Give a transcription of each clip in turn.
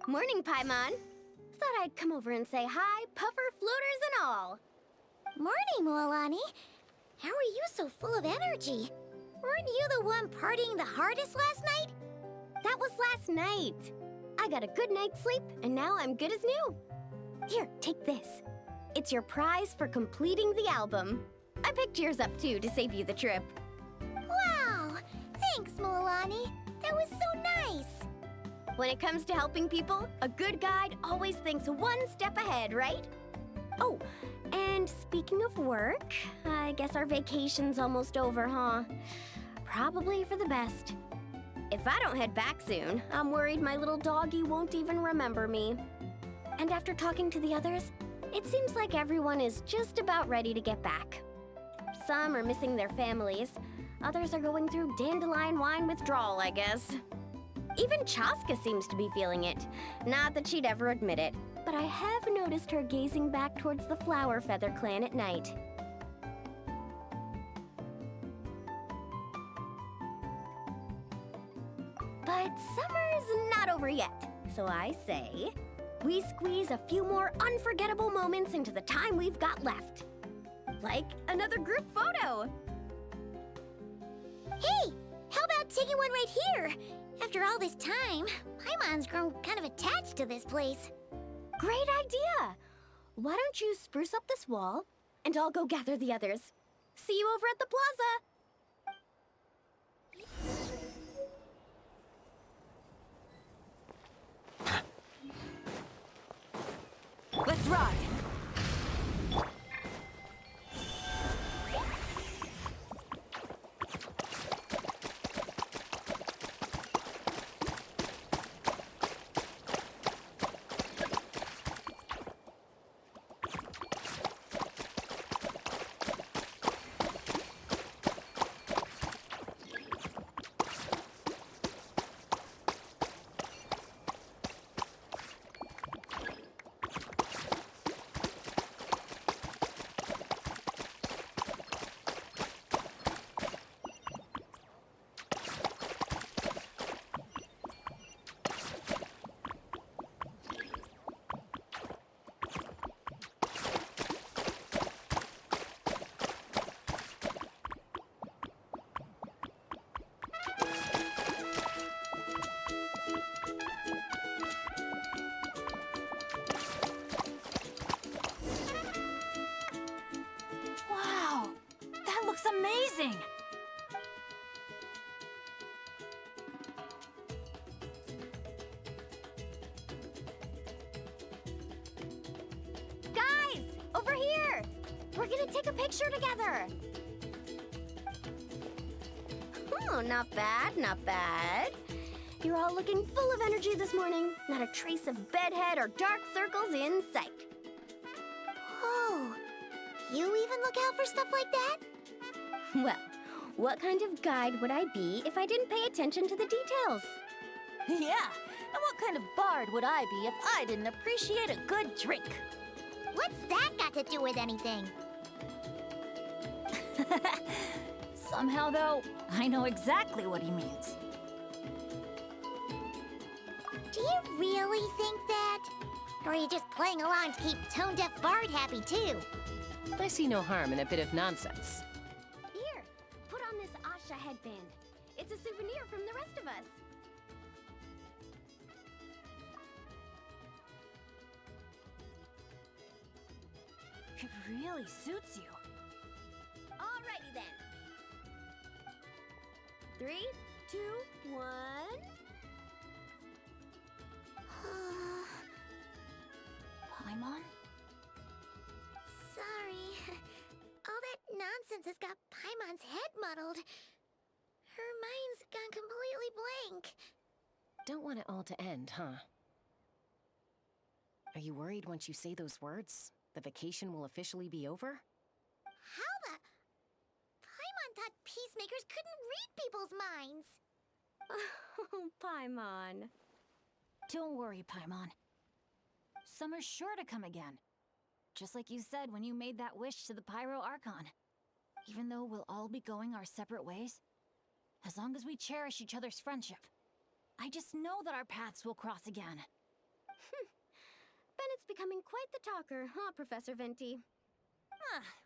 Morning, Paimon. Thought I'd come over and say hi, puffer, floaters, and all. Morning, Mualani. How are you so full of energy? Weren't you the one partying the hardest last night? That was last night. I got a good night's sleep, and now I'm good as new. Here, take this. It's your prize for completing the album. I picked yours up, too, to save you the trip. Wow! Thanks, Mualani. That was so nice. When it comes to helping people, a good guide always thinks one step ahead, right? Oh, and speaking of work, I guess our vacation's almost over, huh? Probably for the best. If I don't head back soon, I'm worried my little doggy won't even remember me. And after talking to the others, it seems like everyone is just about ready to get back. Some are missing their families. Others are going through dandelion wine withdrawal, I guess. Even Chaska seems to be feeling it. Not that she'd ever admit it, but I have noticed her gazing back towards the Flower Feather clan at night. But summer's not over yet, so I say, we squeeze a few more unforgettable moments into the time we've got left. Like another group photo. Hey, how about taking one right here? After all this time, Paimon's grown kind of attached to this place. Great idea! Why don't you spruce up this wall, and I'll go gather the others. See you over at the plaza! Let's ride! Looks amazing! Guys, over here! We're gonna take a picture together! Oh, not bad, not bad. You're all looking full of energy this morning. Not a trace of bedhead or dark circles in sight. Oh, you even look out for stuff like that? Well, what kind of guide would I be if I didn't pay attention to the details? Yeah, and what kind of bard would I be if I didn't appreciate a good drink? What's that got to do with anything? Somehow, though, I know exactly what he means. Do you really think that? Or are you just playing along to keep Tone Deaf Bard happy, too? I see no harm in a bit of nonsense. Here, put on this Asha headband. It's a souvenir from the rest of us. It really suits you. Alrighty then. 3, 2, 1. Paimon? Sorry. All that nonsense has got Paimon's head muddled. Her mind's gone completely blank. Don't want it all to end, huh? Are you worried once you say those words, the vacation will officially be over? How the... Paimon thought peacemakers couldn't read people's minds. Oh, Paimon. Don't worry, Paimon. Summer's sure to come again. Just like you said when you made that wish to the Pyro Archon. Even though we'll all be going our separate ways, as long as we cherish each other's friendship, I just know that our paths will cross again. Bennett's becoming quite the talker, huh, Professor Venti?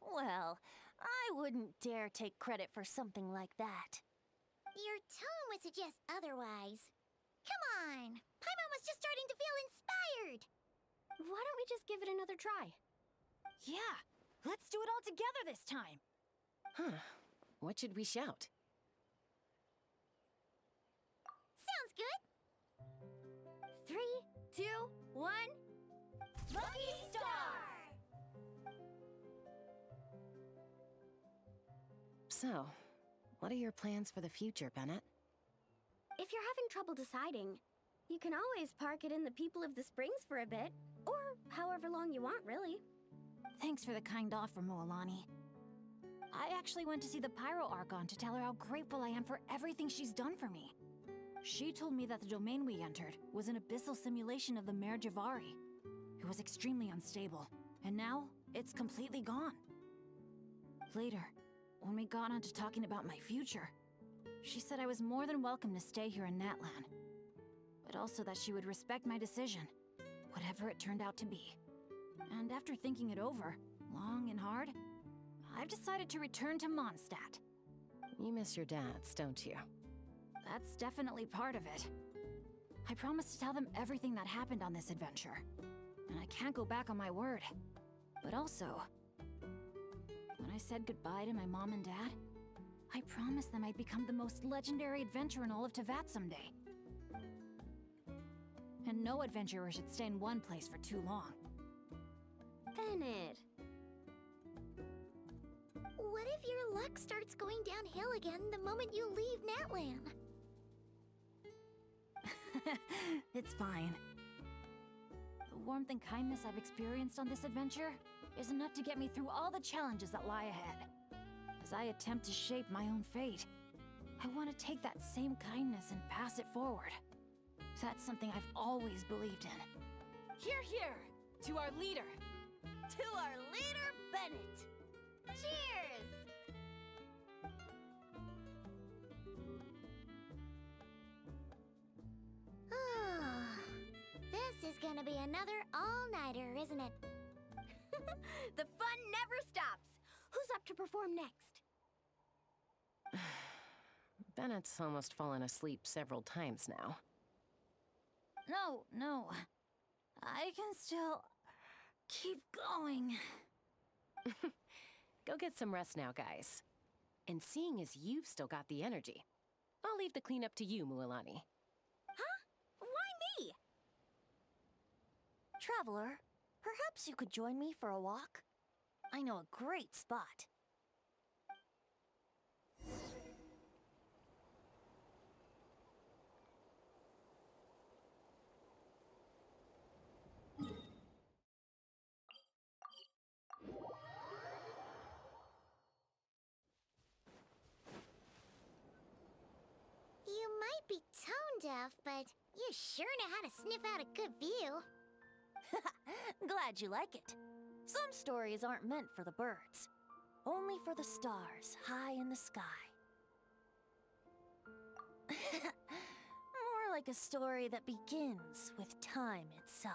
Well, I wouldn't dare take credit for something like that. Your tone would suggest otherwise. Come on! Paimon was just starting to feel inspired! Why don't we just give it another try? Yeah, let's do it all together this time. Huh. What should we shout? Sounds good! 3, 2, 1. Lucky Star! So, what are your plans for the future, Bennett? If you're having trouble deciding, you can always park it in the People of the Springs for a bit. Or however long you want, really. Thanks for the kind offer, Moalani. I actually went to see the Pyro Archon to tell her how grateful I am for everything she's done for me. She told me that the domain we entered was an abyssal simulation of the Mare Javari. It was extremely unstable, and now it's completely gone. Later, when we got on to talking about my future, she said I was more than welcome to stay here in Natlan, but also that she would respect my decision, whatever it turned out to be. And after thinking it over, long and hard, I've decided to return to Mondstadt. You miss your dads, don't you? That's definitely part of it. I promised to tell them everything that happened on this adventure, and I can't go back on my word. But also, when I said goodbye to my mom and dad, I promised them I'd become the most legendary adventurer in all of Teyvat someday. And no adventurer should stay in one place for too long. Bennett. What if your luck starts going downhill again the moment you leave Natlan? It's fine. The warmth and kindness I've experienced on this adventure is enough to get me through all the challenges that lie ahead. As I attempt to shape my own fate, I want to take that same kindness and pass it forward. That's something I've always believed in. Hear, hear! To our leader! To our leader, Bennett! Cheers! This is gonna be another all-nighter, isn't it? The fun never stops. Who's up to perform next? Bennett's almost fallen asleep several times now. No. I can still keep going. Go get some rest now, guys. And seeing as you've still got the energy, I'll leave the cleanup to you, Mualani. Why me? Traveler, perhaps you could join me for a walk? I know a great spot. You might be tone deaf, but you sure know how to sniff out a good view. Glad you like it. Some stories aren't meant for the birds, only for the stars high in the sky. More like a story that begins with time itself.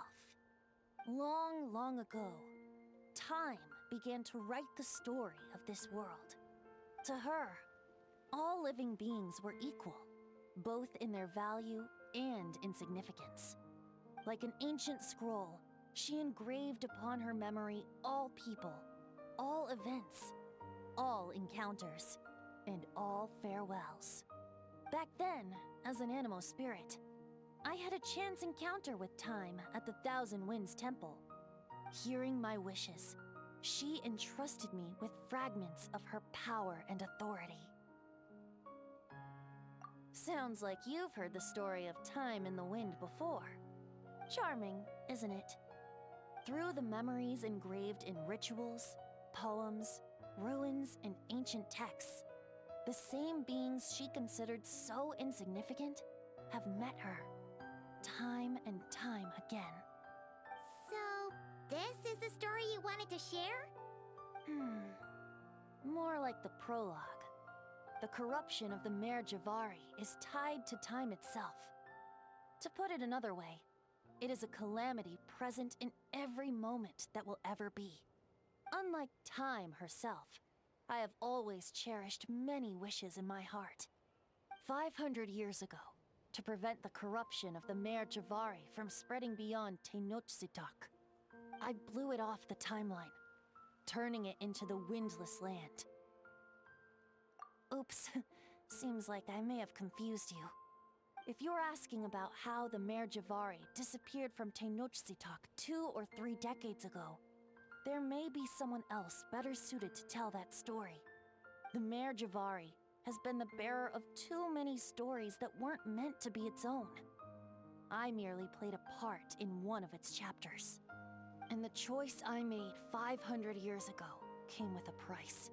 Long, long ago, time began to write the story of this world. To her, all living beings were equal, both in their value and in significance. Like an ancient scroll, she engraved upon her memory all people, all events, all encounters, and all farewells. Back then, as an animal spirit, I had a chance encounter with time at the Thousand Winds Temple. Hearing my wishes, she entrusted me with fragments of her power and authority. Sounds like you've heard the story of time in the wind before. Charming, isn't it? Through the memories engraved in rituals, poems, ruins, and ancient texts, the same beings she considered so insignificant have met her, time and time again. So, this is the story you wanted to share? More like the prologue. The corruption of the Mare Javari is tied to time itself. To put it another way, It is a calamity present in every moment that will ever be. Unlike time herself, I have always cherished many wishes in my heart. 500 years ago, to prevent the corruption of the Mare Javari from spreading beyond Tenochtitlan, I blew it off the timeline, turning it into the Windless Land. Oops, seems like I may have confused you. If you're asking about how the Mare Javari disappeared from Tenochtitlan 2 or 3 decades ago, there may be someone else better suited to tell that story. The Mare Javari has been the bearer of too many stories that weren't meant to be its own. I merely played a part in one of its chapters. And the choice I made 500 years ago came with a price.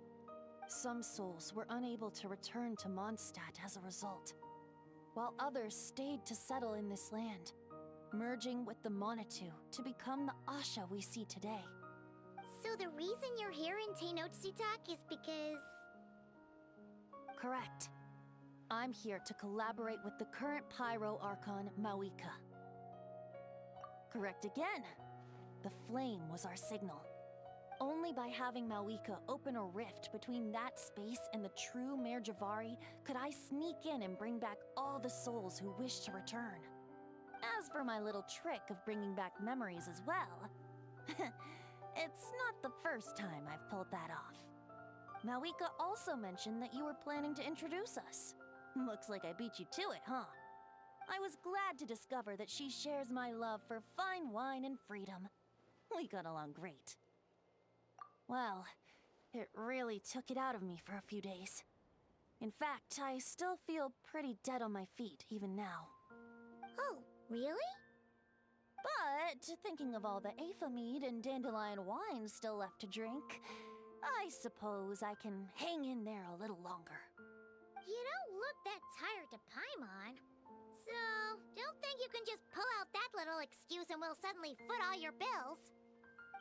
Some souls were unable to return to Mondstadt as a result, while others stayed to settle in this land, merging with the Monitu to become the Asha we see today. So the reason you're here in Tenochtitlan is because... Correct. I'm here to collaborate with the current Pyro Archon, Mawika. Correct again. The flame was our signal. Only by having Mawika open a rift between that space and the true Mare Javari could I sneak in and bring back all the souls who wish to return. As for my little trick of bringing back memories as well, it's not the first time I've pulled that off. Mawika also mentioned that you were planning to introduce us. Looks like I beat you to it, huh? I was glad to discover that she shares my love for fine wine and freedom. We got along great. Well, it really took it out of me for a few days. In fact, I still feel pretty dead on my feet even now. Oh, really? But thinking of all the Aether mead and dandelion wine still left to drink, I suppose I can hang in there a little longer. You don't look that tired to Paimon. So, don't think you can just pull out that little excuse and we'll suddenly foot all your bills.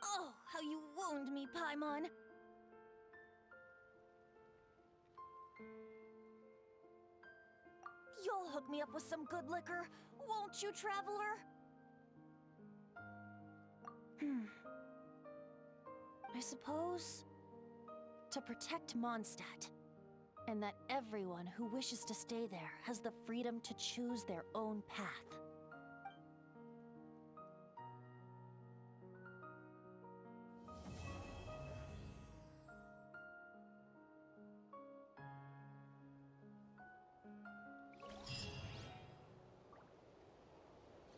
Oh, how you wound me, Paimon! You'll hook me up with some good liquor, won't you, traveler? I suppose... to protect Mondstadt, and that everyone who wishes to stay there has the freedom to choose their own path.